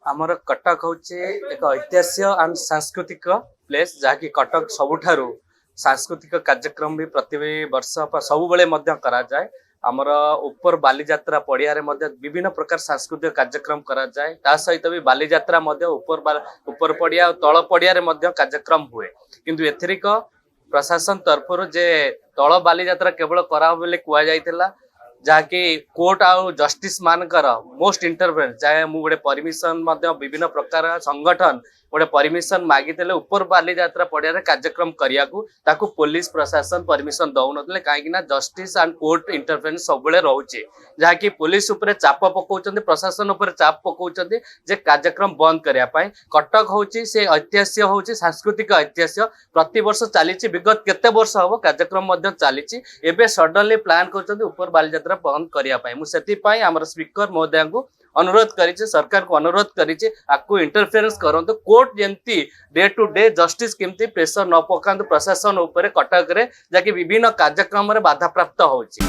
आमर कटक हूँ एक ऐतिहासिक एंड सांस्कृतिक प्लेस जहाँकि कटक सबुठारु सांस्कृतिक कार्यक्रम भी प्रति वर्ष सब बेले करा जाए। आमर ऊपर बालीजात्रा पड़िया विभिन्न प्रकार सांस्कृतिक कार्यक्रम करा जाए। ता सहित भी बालीजात्रा ऊपर पड़िया तल पड़िया कार्यक्रम हुए किंतु एथरिक प्रशासन तरफ जे तल बालीजात्रा केवल करा बोले कुआ जाइथिला जहाँकि कोर्ट आउ जस्टिस मानकर मोस्ट इंटरफेरेंस चाहे मु गोटे परमिशन विभिन्न प्रकार संगठन गोटे परमिशन मागिते ऊपर बालीजात्रा पड़िया कार्यक्रम करिया पुलिस प्रशासन परमिशन दौन कहीं जस्टिस एंड कोर्ट इंटरफेरेंस सब रोचे जहाँकि पुलिस उपरे चाप पकाउछन्ते प्रशासन उपरे चाप पकाउछन्ते जे कार्यक्रम बंद करने। कटक हूँ से ऐतिहासिक हूँ सांस्कृतिक ऐतिहासिक प्रति वर्ष चली विगत केते वर्ष हम कार्यक्रम चली एवं सडनली प्लान कर ऊपर बालीजात्रा बंद करने। मुझे आम स्पीकर महोदय को अनुरोध करिचे सरकार को अनुरोध करिचे आपको इंटरफेरेंस करंतु कोर्ट जेमती डे टू डे जस्टिस केमती प्रेशर न पकांतु प्रशासन उपरे कटक रे जाकि विभिन्न कार्यक्रम रे बाधा प्राप्त होची।